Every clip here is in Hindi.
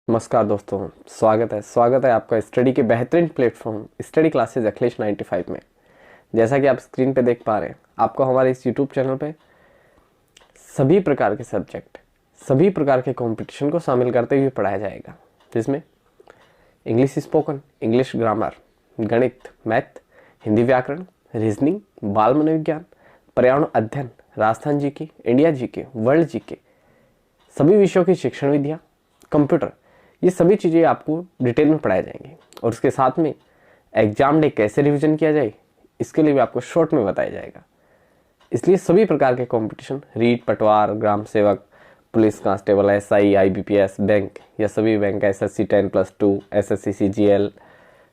नमस्कार दोस्तों, स्वागत है आपका स्टडी के बेहतरीन प्लेटफॉर्म स्टडी क्लासेस अखिलेश 95 में। जैसा कि आप स्क्रीन पे देख पा रहे हैं, आपको हमारे इस यूट्यूब चैनल पे सभी प्रकार के सब्जेक्ट, सभी प्रकार के कंपटीशन को शामिल करते हुए पढ़ाया जाएगा, जिसमें इंग्लिश स्पोकन, इंग्लिश ग्रामर, गणित, मैथ, हिंदी व्याकरण, रीजनिंग, बाल मनोविज्ञान, पर्यावरण अध्ययन, Rajasthan GK, India GK, world GK, सभी विषयों की शिक्षण विधियाँ, कंप्यूटर, ये सभी चीज़ें आपको डिटेल में पढ़ाई जाएंगी। और उसके साथ में एग्जाम डे कैसे रिवीजन किया जाए, इसके लिए भी आपको शॉर्ट में बताया जाएगा। इसलिए सभी प्रकार के कंपटीशन, रीट, पटवार, ग्राम सेवक, police constable, SI, IBPS, bank या सभी bank, SSC 10+2, SSC CGL,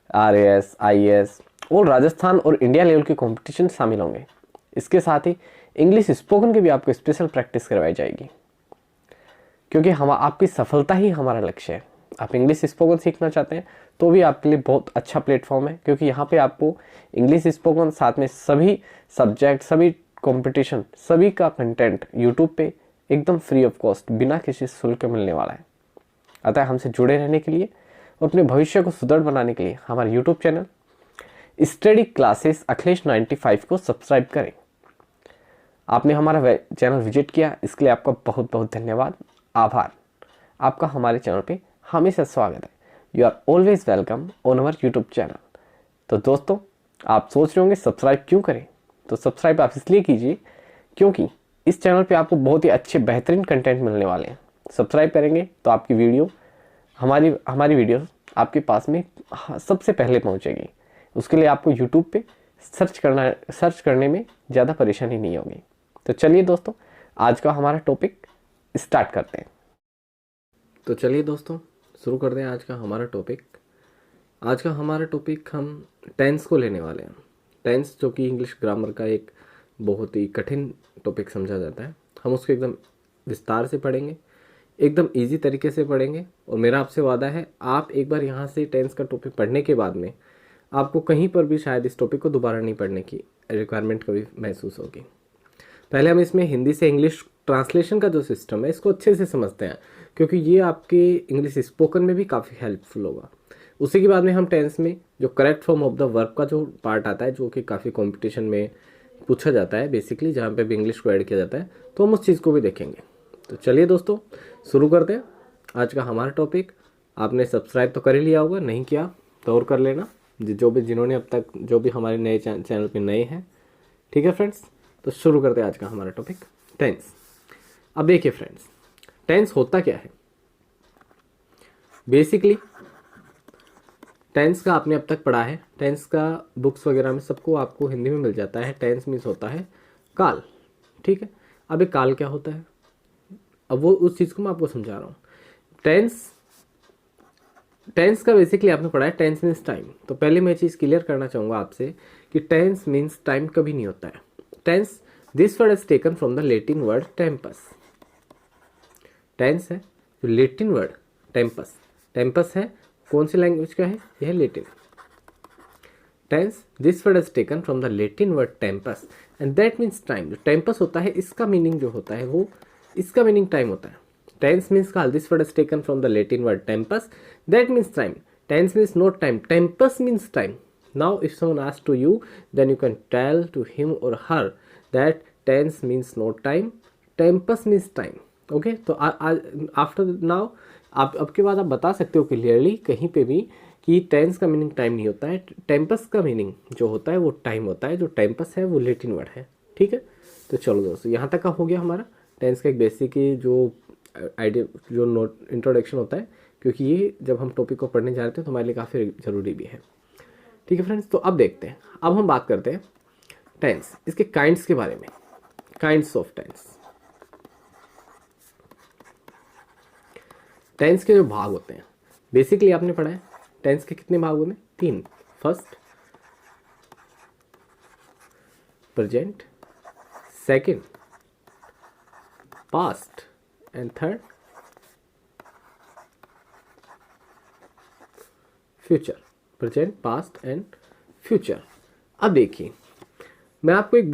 RAS, IAS और राजस्थान और इंडिया लेवल के कंपटीशन शामिल होंगे। इसके साथ ही इंग्लिश स्पोकन की भी आपको स्पेशल प्रैक्टिस करवाई जाएगी, क्योंकि हम आपकी सफलता ही हमारा लक्ष्य है। आप इंग्लिश स्पोकन सीखना चाहते हैं तो भी आपके लिए बहुत अच्छा प्लेटफॉर्म है, क्योंकि यहाँ पे आपको इंग्लिश स्पोकन साथ में सभी सब्जेक्ट, सभी कंपटीशन, सभी का कंटेंट यूट्यूब पे एकदम फ्री ऑफ कॉस्ट, बिना किसी शुल्क के मिलने वाला है। अतः हमसे जुड़े रहने के लिए और अपने भविष्य को सुदृढ़ बनाने के लिए हमारे YouTube channel study classes Akhilesh 95 को सब्सक्राइब करें। आपने हमारा चैनल विजिट किया, इसके लिए आपका बहुत बहुत धन्यवाद, आभार। आपका हमारे चैनल पे हमेशा स्वागत है। You are always welcome on our YouTube channel. तो दोस्तों, आप सोच रहे होंगे सब्सक्राइब क्यों करें, तो सब्सक्राइब आप इसलिए कीजिए क्योंकि इस चैनल पे आपको बहुत ही अच्छे बेहतरीन कंटेंट मिलने वाले हैं। सब्सक्राइब करेंगे तो आपकी वीडियो, हमारी वीडियो आपके पास में सबसे पहले पहुंचेगी। उसके लिए आपको यूट्यूब पे सर्च करने में ज़्यादा परेशानी नहीं होगी। तो चलिए दोस्तों, आज का हमारा टॉपिक स्टार्ट करते हैं। तो चलिए दोस्तों, शुरू करते हैं आज का हमारा टॉपिक। आज का हमारा टॉपिक हम टेंस को लेने वाले हैं। टेंस, जो कि इंग्लिश ग्रामर का एक बहुत ही कठिन टॉपिक समझा जाता है, हम उसको एकदम विस्तार से पढ़ेंगे, एकदम इजी तरीके से पढ़ेंगे। और मेरा आपसे वादा है, आप एक बार यहाँ से टेंस का टॉपिक पढ़ने के बाद में आपको कहीं पर भी शायद इस टॉपिक को दोबारा नहीं पढ़ने की रिक्वायरमेंट कभी महसूस होगी। पहले हम इसमें हिंदी से इंग्लिश ट्रांसलेशन का जो सिस्टम है, इसको अच्छे से समझते हैं, क्योंकि ये आपके इंग्लिश स्पोकन में भी काफ़ी हेल्पफुल होगा। उसी के बाद में हम टेंस में जो correct form of the verb का जो पार्ट आता है, जो कि काफ़ी कंपटीशन में पूछा जाता है बेसिकली, जहाँ पे भी इंग्लिश को ऐड किया जाता है, तो हम उस चीज़ को भी देखेंगे। तो चलिए दोस्तों, शुरू करते हैं आज का हमारा टॉपिक। आपने सब्सक्राइब तो कर ही लिया होगा, नहीं किया तो और कर लेना, जिन्होंने अब तक, जो भी हमारे नए चैनल पर नए हैं। ठीक है फ्रेंड्स, तो शुरू करते हैं आज का हमारा टॉपिक, टेंस। अब देखिए फ्रेंड्स, टेंस होता क्या है। बेसिकली टेंस का आपने अब तक पढ़ा है, टेंस का बुक्स वगैरह में सबको आपको हिंदी में मिल जाता है। टेंस मीन्स होता है काल, ठीक है। अब ये काल क्या होता है, अब वो उस चीज़ को मैं आपको समझा रहा हूँ। टेंस का बेसिकली आपने पढ़ा है, टेंस मीन्स टाइम। तो पहले मैं चीज़ क्लियर करना चाहूँगा आपसे कि टेंस मीन्स टाइम कभी नहीं होता है। Tense, this word is taken from the Latin word tempus. Tense है जो लैटिन वर्ड टेम्पस, टेम्पस है कौन सी लैंग्वेज का है, यह Latin. Tense, this word is taken from the Latin word tempus and that means time. जो टेम्पस होता है, इसका मीनिंग जो होता है वो, इसका मीनिंग टाइम होता है। टेंस मीन्स काल, this word is taken from the Latin word tempus, that means time. Tense means not time, tempus means time. Now if someone asks to you, then you can tell to him or her that tense means not time, tempus means time. Okay, तो आफ्टर नाउ आप अब के बाद आप बता सकते हो क्लियरली कहीं पे भी कि टेंस का मीनिंग टाइम नहीं होता है, टेम्पस का मीनिंग जो होता है वो टाइम होता है। जो टेम्पस है वो लैटिन वर्ड है, ठीक है। तो चलो दोस्तों, यहाँ तक का हो गया हमारा टेंस का एक बेसिक जो आइडिया, जो नोट इंट्रोडक्शन होता है, क्योंकि ये जब हम टॉपिक को पढ़ने जा रहे थे तो हमारे लिए काफ़ी ज़रूरी भी है। ठीक है फ्रेंड्स, तो अब देखते हैं, अब हम बात करते हैं टेंस, इसके काइंड्स के बारे में। काइंड्स ऑफ टेंस, टेंस के जो भाग होते हैं, बेसिकली आपने पढ़ा है टेंस के कितने भाग होते हैं, 3। First, present, second, past and third, future. Present, past and future. अब देखिए, मैं आपको एक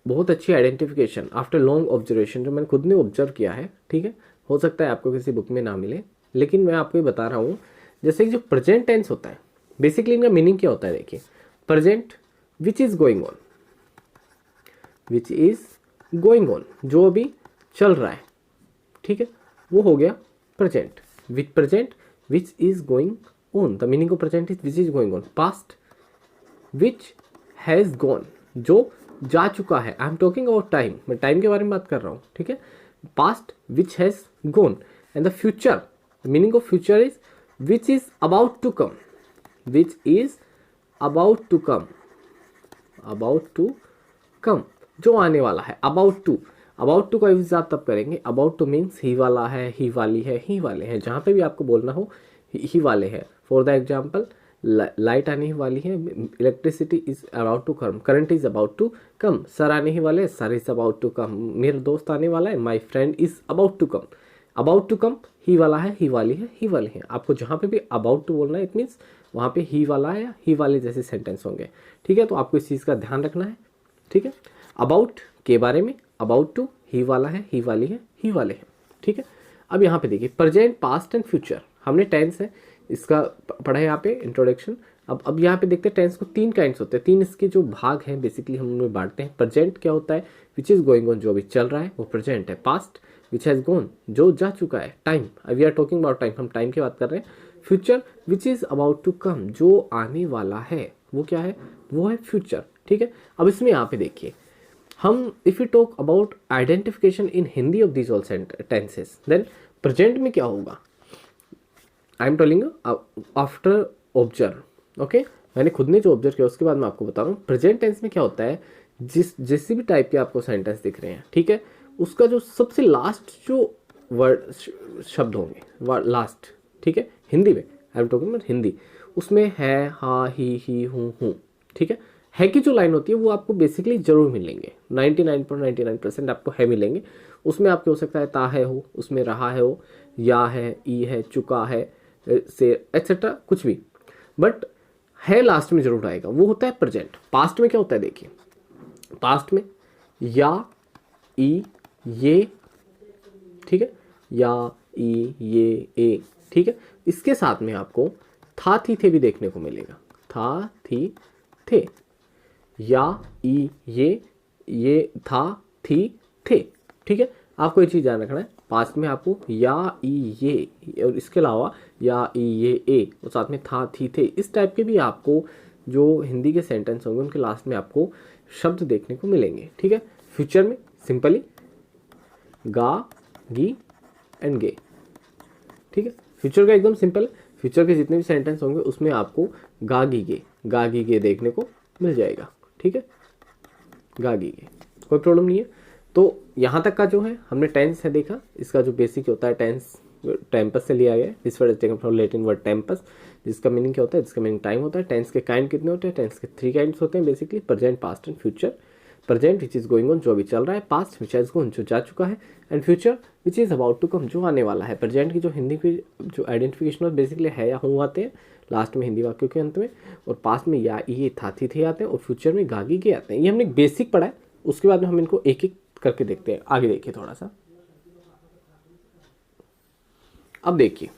बहुत अच्छी आइडेंटिफिकेशन आफ्टर लॉन्ग ऑब्जर्वेशन, जो मैंने खुद ने ऑब्जर्व किया है, ठीक है। हो सकता है आपको किसी बुक में ना मिले, लेकिन मैं आपको ये बता रहा हूँ। जैसे कि जो प्रेजेंट टेंस होता है, बेसिकली इनका मीनिंग क्या होता है, देखिए, present which is going on, which is going on, जो अभी चल रहा है, ठीक है, वो हो गया present. Which present which is going on, the meaning of present is which is going on. Past which has gone, जो जा चुका है। I am talking about time, मैं टाइम के बारे में बात कर रहा हूँ, ठीक है। Past which has gone, and the future, the meaning of future is which is about to come, which is about to come, about to come, जो आने वाला है। अबाउट टू का यूज आप तब करेंगे, अबाउट टू मीन्स ही वाला है, ही वाली है, ही वाले हैं, जहाँ पे भी आपको बोलना हो ही वाले हैं। फॉर द एग्जाम्पल, लाइट आने ही वाली है, electricity is about to come, current is about to come, sir आने ही वाले, sir is about to come, मेरा दोस्त आने वाला है, my friend is about to come. About to come, ही वाला है, ही वाली है, ही वाले हैं। आपको जहाँ पे भी अबाउट टू बोलना है, इट मीन्स वहाँ पे ही वाला है या ही वाले जैसे सेंटेंस होंगे, ठीक है। तो आपको इस चीज़ का ध्यान रखना है, ठीक है। अबाउट के बारे में, अबाउट टू, ही वाला है, ही वाली है, ही वाले हैं, ठीक है। अब यहाँ पे देखिए, प्रेजेंट, पास्ट एंड फ्यूचर, हमने टेंस है इसका पढ़ा है यहाँ पे इंट्रोडक्शन। अब यहाँ पे देखते हैं टेंस को तीन काइंड्स होते हैं, तीन इसके जो भाग हैं बेसिकली हम उनमें बांटते हैं। प्रेजेंट क्या होता है, विच इज गोइंग ऑन, जो अभी चल रहा है वो प्रेजेंट है। पास्ट विच हैज गॉन, जो जा चुका है, time, we are talking about time, हम टाइम की बात कर रहे हैं। Future which is about to come, जो आने वाला है, वो क्या है, वो है फ्यूचर, ठीक है। अब इसमें यहाँ पे देखिए, हम if you talk about identification in Hindi of these all tenses, then present में क्या होगा, I am telling after observe, okay. मैंने खुद ने जो ऑब्जर्व किया उसके बाद मैं आपको बता रहा हूँ। प्रेजेंट टेंस में क्या होता है, जिस भी टाइप के आपको सेंटेंस दिख रहे हैं, ठीक है, उसका जो सबसे लास्ट जो वर्ड शब्द होंगे, लास्ट, ठीक है, हिंदी में, आई एम टॉकिंग अबाउट हिंदी, उसमें है, हा, ही, हूँ, ठीक है की जो लाइन होती है वो आपको बेसिकली जरूर मिलेंगे, 99.99% आपको है मिलेंगे। उसमें आपके हो सकता है ता है हो, उसमें रहा है हो, या है, ई है, चुका है, से एक्सेट्रा कुछ भी, बट है लास्ट में जरूर आएगा, वो होता है प्रेजेंट। पास्ट में क्या होता है, देखिए, पास्ट में या, ई, ये, ठीक है, या, ई, ये, ए, ठीक है, इसके साथ में आपको था, थी, थे भी देखने को मिलेगा, था, थी, थे, या, ई, ये था, थी, थे, ठीक है। आपको ये चीज़ ध्यान रखना है, पास्ट में आपको या, ई, ये, और इसके अलावा या, ई, ये, ए, और साथ में था, थी, थे, इस टाइप के भी आपको जो हिंदी के सेंटेंस होंगे उनके लास्ट में आपको शब्द देखने को मिलेंगे, ठीक है। फ्यूचर में सिंपली गा, गी एंड गे, ठीक है। फ्यूचर का एकदम सिंपल है, फ्यूचर के जितने भी सेंटेंस होंगे उसमें आपको गा, गी, गे देखने को मिल जाएगा, ठीक है, गा, गी, गे, कोई प्रॉब्लम नहीं है। तो यहाँ तक का जो है हमने टेंस है देखा, इसका जो बेसिक होता है टेंस टेम्पस से लिया गया है, this word is taken from Latin word Tempest, जिसका मीनिंग क्या होता है, जिसका मीनिंग टाइम होता है। टेंस के काइंड कितने होते हैं, टेंस के 3 काइंड्स होते हैं basically, present, past and future. Present which is going on, जो अभी चल रहा है, पास्ट विच हैज गॉन, जो जा चुका है, and future which is about to come, जो आने वाला है। प्रेजेंट की जो हिंदी की जो आइडेंटिफिकेशन बेसिकली है या हूँ आते हैं लास्ट में हिंदी वाक्यों के अंत में, और पास्ट में या, ये, था, थी, थे आते हैं, और फ्यूचर में गागी के आते हैं। ये हमने बेसिक पढ़ा है, उसके बाद में हम इनको एक एक करके देखते हैं। आगे देखिए थोड़ा सा, अब देखिए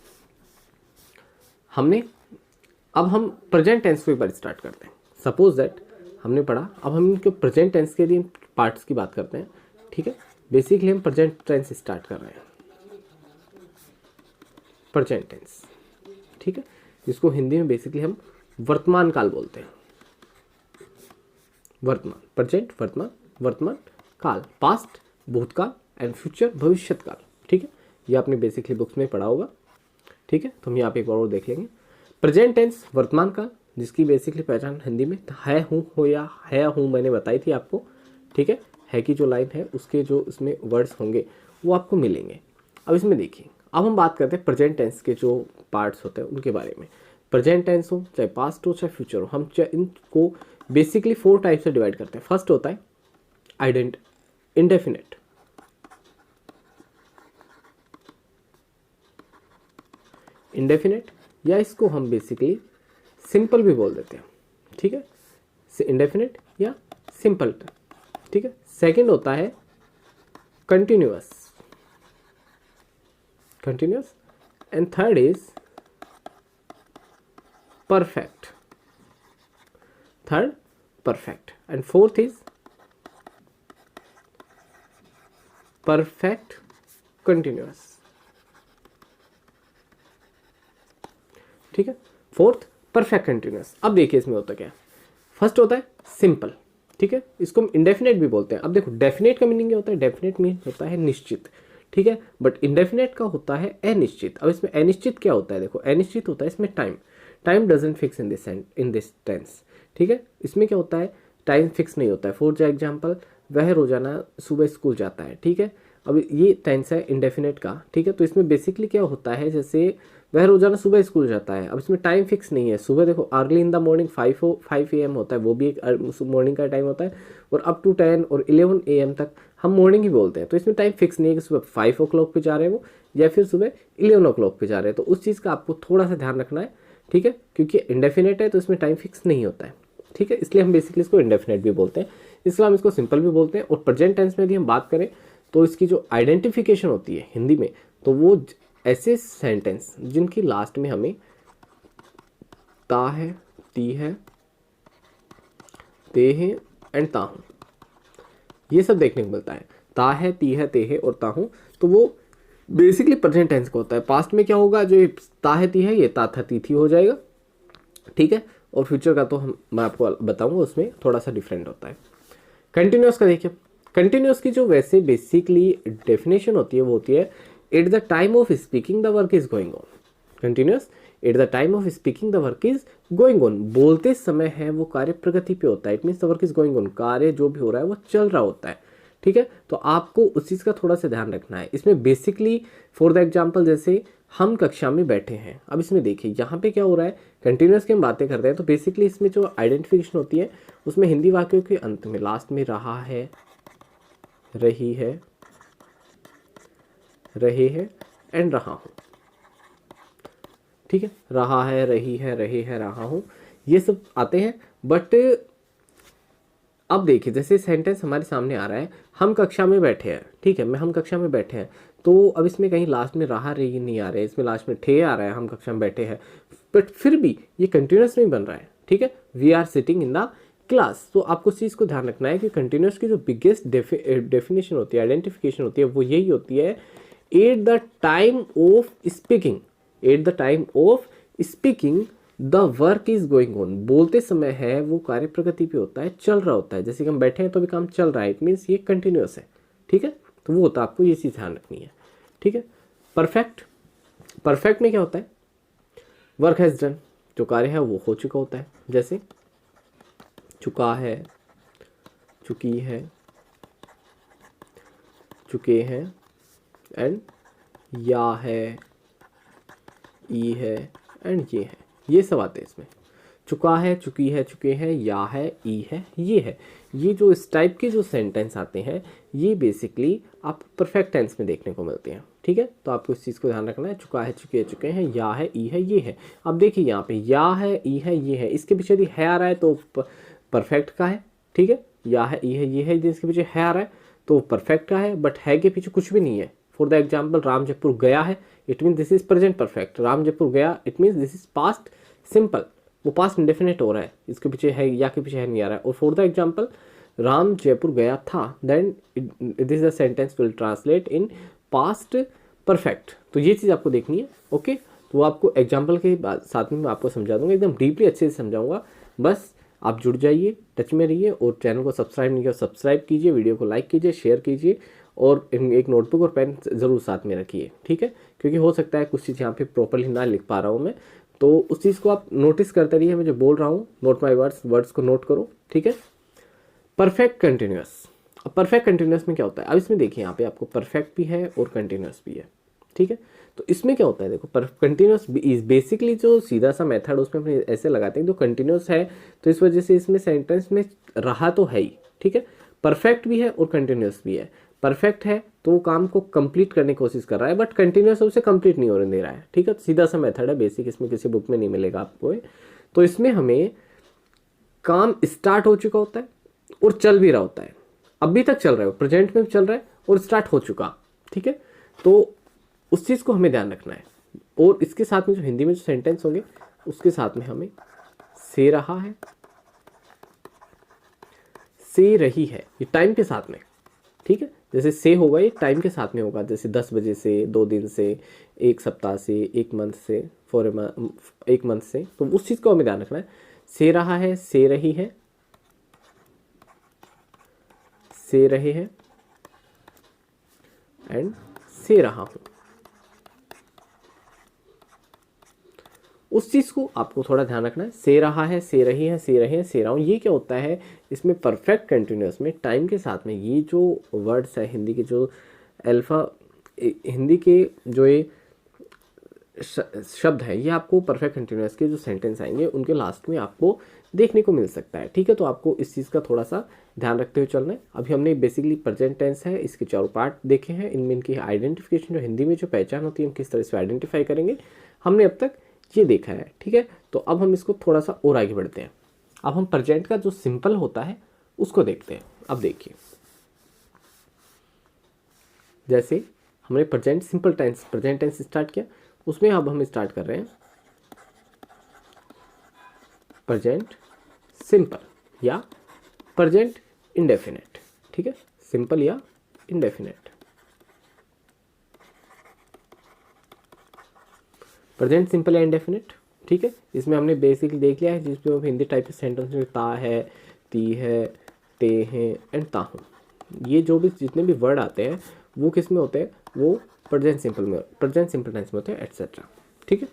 अब हम प्रेजेंट टेंस को एक बार स्टार्ट करते हैं। सपोज दैट हमने पढ़ा, अब हम इनके प्रेजेंट टेंस के लिए पार्ट्स की बात करते हैं, ठीक है। बेसिकली हम प्रेजेंट टेंस स्टार्ट कर रहे हैं, प्रेजेंट टेंस, ठीक है, जिसको हिंदी में बेसिकली हम वर्तमान काल बोलते हैं। वर्तमान, प्रेजेंट, वर्तमान काल, पास्ट भूतकाल एंड फ्यूचर भविष्यत काल, ठीक है। ये आपने बेसिकली बुक्स में पढ़ा होगा, ठीक है। तो हम यहाँ पे एक बार और देख लेंगे। प्रेजेंट टेंस वर्तमान काल, जिसकी बेसिकली पहचान हिंदी में है, हूँ, हो या है, हूँ, मैंने बताई थी आपको, ठीक है की जो लाइन है उसके जो इसमें वर्ड्स होंगे वो आपको मिलेंगे। अब इसमें देखिए, अब हम बात करते हैं प्रेजेंट टेंस के जो पार्ट्स होते हैं उनके बारे में। प्रेजेंट टेंस हो, चाहे पास्ट हो, चाहे फ्यूचर हो, हम इनको बेसिकली 4 टाइप से डिवाइड करते हैं। फर्स्ट होता है इंडेफिनेट, इंडेफिनेट, या इसको हम बेसिकली सिंपल भी बोल देते हैं, ठीक है, इंडेफिनेट या सिंपल, ठीक है। सेकंड होता है continuous, continuous, and third is perfect, third perfect, and fourth is perfect continuous. ठीक है, फोर्थ परफेक्ट कंटिन्यूअस। अब देखिए इसमें होता क्या है, फर्स्ट होता है सिंपल, ठीक है, इसको हम इंडेफिनेट भी बोलते हैं। अब देखो डेफिनेट का मीनिंग क्या होता है, डेफिनेट मीन होता है निश्चित, ठीक है, बट इंडेफिनेट का होता है अनिश्चित। अब इसमें अनिश्चित क्या होता है, देखो अनिश्चित होता है इसमें time, time doesn't fix in this tense, ठीक है, इसमें क्या होता है, टाइम फिक्स नहीं होता है। फॉर एग्जाम्पल, वह रोजाना सुबह स्कूल जाता है, ठीक है, अब ये टेंस है इंडेफिनेट का, ठीक है, तो इसमें बेसिकली क्या होता है, जैसे वह रोजाना सुबह स्कूल जाता है, अब इसमें टाइम फिक्स नहीं है। सुबह देखो early in the morning 5 AM होता है, वो भी एक मॉर्निंग का टाइम होता है, और अप टू 10 और 11 AM तक हम मॉर्निंग ही बोलते हैं। तो इसमें टाइम फिक्स नहीं है कि सुबह 5 o'clock पे जा रहे हैं वो, या फिर सुबह 11 o'clock पे जा रहे हैं। तो उस चीज़ का आपको थोड़ा सा ध्यान रखना है, ठीक है, क्योंकि इंडेफिनेट है तो इसमें टाइम फिक्स नहीं होता है, ठीक है, इसलिए हम बेसिकली इसको इंडेफिनेट भी बोलते हैं, इसलिए हम इसको सिंपल भी बोलते हैं। और प्रेजेंट टेंस में यदि हम बात करें तो इसकी जो आइडेंटिफिकेशन होती है हिंदी में, तो वो ऐसे सेंटेंस जिनकी लास्ट में हमें ता है, ती है, ते है एंड ता हूं, ये सब देखने को मिलता है। ता है, ती है, ते है और ता हूं, तो वो बेसिकली प्रेजेंट टेंस का होता है। पास्ट में क्या होगा, जो ये ता है, ती है, ये ता था, ती थी हो जाएगा, ठीक है, और फ्यूचर का तो मैं आपको बताऊंगा, उसमें थोड़ा सा डिफरेंट होता है। कंटिन्यूअस का देखिए, कंटिन्यूअस की जो वैसे बेसिकली डेफिनेशन होती है वो होती है, at the time of speaking the work is going on. Continuous, at the time of speaking the work is going on, बोलते समय है वो कार्य प्रगति पे होता है। It means the work is going on, कार्य जो भी हो रहा है वो चल रहा होता है, ठीक है, तो आपको उस चीज़ का थोड़ा सा ध्यान रखना है। इसमें बेसिकली फॉर द एग्जाम्पल, जैसे हम कक्षा में बैठे हैं, अब इसमें देखिए यहाँ पे क्या हो रहा है, कंटिन्यूअस की हम बातें करते हैं, तो बेसिकली इसमें जो आइडेंटिफिकेशन होती है उसमें हिंदी वाक्यों के अंत में लास्ट में रहा है, रही है, रहे हैं एंड रहा हूं, ठीक है, रहा है, रही है, रहे हैं, रहा हूं, ये सब आते हैं। बट अब देखिए जैसे सेंटेंस हमारे सामने आ रहा है, हम कक्षा में बैठे हैं, ठीक है, हम कक्षा में बैठे हैं, तो अब इसमें कहीं लास्ट में रहा, रही नहीं आ रहा है, इसमें लास्ट में ठे आ रहा है, हम कक्षा में बैठे हैं, बट फिर भी ये कंटिन्यूअस नहीं बन रहा है, ठीक है, we are sitting in the class. तो आपको इस चीज़ को ध्यान रखना है कि कंटिन्यूअस की जो बिगेस्ट डेफिनेशन होती है, आइडेंटिफिकेशन होती है, वो यही होती है, at the time of speaking, at the time of speaking the work is going on, बोलते समय है वो कार्य प्रगति पे होता है, चल रहा होता है। जैसे कि हम बैठे हैं तो भी काम चल रहा है, इट मीन्स ये कंटिन्यूअस है, ठीक है, तो वो होता है, आपको ये चीज़ ध्यान रखनी है, ठीक है। परफेक्ट, परफेक्ट में क्या होता है, वर्क हैज डन, जो कार्य है वो हो चुका होता है, जैसे चुका है, चुकी है, चुके हैं एंड या है, ई है एंड ये है, ये सब आते हैं इसमें। चुका है, चुकी है, चुके हैं, या है, ई है, ये है। ये जो इस टाइप के जो सेंटेंस आते हैं ये बेसिकली आप परफेक्ट टेंस में देखने को मिलते हैं, ठीक है, तो आपको इस चीज़ को ध्यान रखना है। चुका है, चुके हैं, या है, ई है, ये है। अब देखिए यहाँ पे या है, ई है, ये है, इसके पीछे यदि है आ रहा है तो परफेक्ट का है, ठीक है, या है, ई है, ये है, इसके पीछे है आ रहा है तो परफेक्ट का है, बट है के पीछे कुछ भी नहीं है। For the example, Ram Jaipur गया है, it mean this is present perfect. Ram Jaipur गया, it mean this is past simple, वो पास्ट इंडेफिनेट हो रहा है, इसके पीछे है, या के पीछे है नहीं आ रहा है। और for the example, Ram Jaipur गया था, then this the sentence will translate in past perfect. तो ये चीज़ आपको देखनी है, ओके, तो आपको एग्जाम्पल के साथ में मैं आपको समझा दूंगा, एकदम डीपली अच्छे से समझाऊंगा। बस आप जुड़ जाइए, टच में रहिए, और चैनल को सब्सक्राइब नहीं किया सब्सक्राइब कीजिए, वीडियो को लाइक कीजिए, शेयर कीजिए, और एक नोटबुक और पेन ज़रूर साथ में रखिए, ठीक है, क्योंकि हो सकता है कुछ चीज़ यहाँ पे प्रॉपरली ना लिख पा रहा हूँ मैं, तो उस चीज़ को आप नोटिस करते रहिए, मैं जो बोल रहा हूँ, नोट माई वर्ड्स को नोट करो, ठीक है। परफेक्ट कंटिन्यूअस, अब परफेक्ट कंटिन्यूअस में क्या होता है, अब इसमें देखिए यहाँ पे आपको परफेक्ट भी है और कंटिन्यूअस भी है, ठीक है, तो इसमें क्या होता है, देखो कंटिन्यूअस बेसिकली जो सीधा सा मेथड उसमें अपने ऐसे लगाते हैं, जो कंटिन्यूअस है तो इस वजह से इसमें सेंटेंस में रहा तो है ही, ठीक है, परफेक्ट भी है और कंटिन्यूअस भी है। परफेक्ट है तो वो काम को कंप्लीट करने की कोशिश कर रहा है, बट कंटिन्यूअस उसे कंप्लीट नहीं होने दे रहा है, ठीक है, सीधा सा मेथड है, बेसिक, इसमें किसी बुक में नहीं मिलेगा आपको। तो इसमें हमें काम स्टार्ट हो चुका होता है और चल भी रहा होता है, अभी तक चल रहा है, प्रेजेंट में चल रहा है और स्टार्ट हो चुका, ठीक है, तो उस चीज़ को हमें ध्यान रखना है। और इसके साथ में जो हिंदी में जो सेंटेंस होंगे उसके साथ में हमें से रहा है, से रही है, ये टाइम के साथ में, ठीक है। जैसे से होगा ये टाइम के साथ में होगा, जैसे 10 बजे से, 2 दिन से, 1 सप्ताह से, 1 मंथ से, 1 मंथ से, तो उस चीज़ को हमें ध्यान रखना है। से रहा है, से रही है, से रहे हैं एंड से रहा हूं। उस चीज़ को आपको थोड़ा ध्यान रखना है। से रहा है, से रही है, से रहे हैं, से रहा हूं, ये क्या होता है इसमें परफेक्ट कंटिन्यूअस में टाइम के साथ में ये जो वर्ड्स है हिंदी के जो हिंदी के जो ये शब्द है ये आपको परफेक्ट कंटिन्यूअस के जो सेंटेंस आएंगे उनके लास्ट में आपको देखने को मिल सकता है, ठीक है। तो आपको इस चीज़ का थोड़ा सा ध्यान रखते हुए चलना है। अभी हमने बेसिकली प्रेजेंट टेंस है इसके 4 पार्ट देखे हैं, इनमें इनकी आइडेंटिफिकेशन जो हिंदी में जो पहचान होती है हम किस तरह से आइडेंटिफाई करेंगे हमने अब तक ये देखा है, ठीक है। तो अब हम इसको थोड़ा सा और आगे बढ़ते हैं। अब हम प्रेजेंट का जो सिंपल होता है उसको देखते हैं। अब देखिए, जैसे हमने present simple tense present tense start किया, उसमें अब हम स्टार्ट कर रहे हैं प्रेजेंट सिंपल या प्रेजेंट इंडेफिनेट, ठीक है, सिंपल या इंडेफिनेट। प्रेजेंट सिंपल या इंडेफिनेट, ठीक है। इसमें हमने बेसिकली देख लिया है जिसमें हिंदी टाइप के सेंटेंस में ता है, ती है, ते हैं एंड ता हूँ, ये जो भी जितने भी वर्ड आते हैं वो किस में होते हैं, वो प्रेजेंट सिंपल टेंस में होते हैं एटसेट्रा, ठीक है।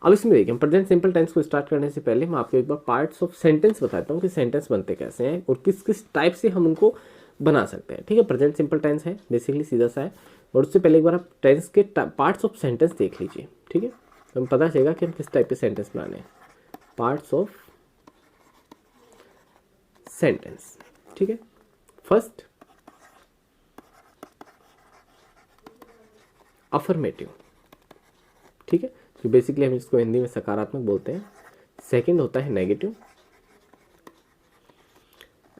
अब इसमें देखिए प्रेजेंट सिंपल टेंस को स्टार्ट करने से पहले मैं आपको एक बार पार्ट्स ऑफ सेंटेंस बताता हूँ कि सेंटेंस बनते कैसे हैं और किस किस टाइप से हम उनको बना सकते हैं, ठीक है। प्रेजेंट सिंपल टेंस है बेसिकली सीधा सा है, और उससे पहले एक बार आप टेंस के पार्ट्स ऑफ सेंटेंस देख लीजिए, ठीक है। तो हमें पता चलेगा कि हम किस टाइप के सेंटेंस बनाने हैं। पार्ट्स ऑफ सेंटेंस, ठीक है। फर्स्ट अफर्मेटिव, ठीक है, जो बेसिकली हम इसको हिंदी में सकारात्मक बोलते हैं। सेकंड होता है नेगेटिव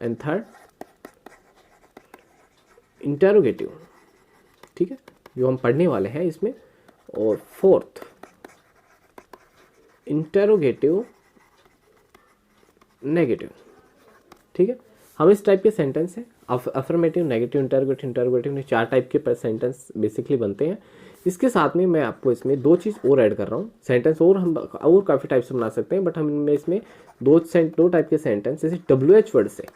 एंड थर्ड इंटरोगेटिव, ठीक है, जो हम पढ़ने वाले हैं इसमें। और फोर्थ इंटरोगेटिव नेगेटिव, ठीक है। हम इस टाइप के सेंटेंस हैं अफर्मेटिव, नेगेटिव, इंटरोगेटिव ने 4 टाइप के टाइप बेसिकली बनते हैं। इसके साथ में मैं आपको इसमें 2 चीज़ और ऐड कर रहा हूँ। सेंटेंस और हम और काफ़ी टाइप से बना सकते हैं, बट हम इनमें इसमें 2 टाइप के सेंटेंस जैसे WH वर्ड से,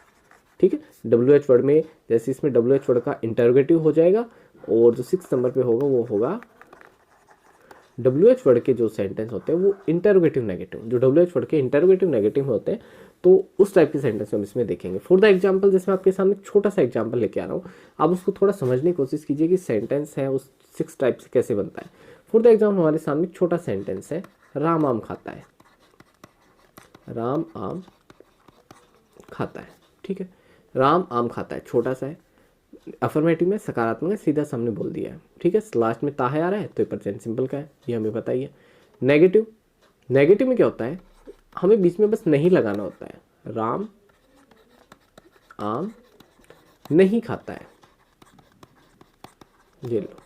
ठीक है। WH वर्ड में जैसे इसमें WH वर्ड का इंटरोगेटिव हो जाएगा, और जो 6 नंबर पे होगा वो होगा WH वर्ड के जो सेंटेंस होते हैं वो इंटरोगेटिव नेगेटिव, जो WH वर्ड के इंटरोगेटिव नेगेटिव होते हैं, तो उस टाइप के सेंटेंस हम इसमें देखेंगे। फॉर द एग्जांपल जैसे मैं आपके सामने छोटा सा एग्जांपल लेके आ रहा हूँ, आप उसको थोड़ा समझने की कोशिश कीजिए कि सेंटेंस है उस 6 टाइप से कैसे बनता है। फॉर द एग्जाम्पल हमारे सामने छोटा सेंटेंस है, राम आम खाता है, राम आम खाता है, ठीक है। राम आम खाता है छोटा सा है, अफर्मेटिव में सकारात्मक है, सीधा सामने बोल दिया है, ठीक है। लास्ट में ता है आ रहा है तो प्रेजेंट सिंपल का है, ये हमें पता ही है। नेगेटिव, नेगेटिव में क्या होता है, हमें बीच में बस नहीं लगाना होता है, राम आम नहीं खाता है, ये लो,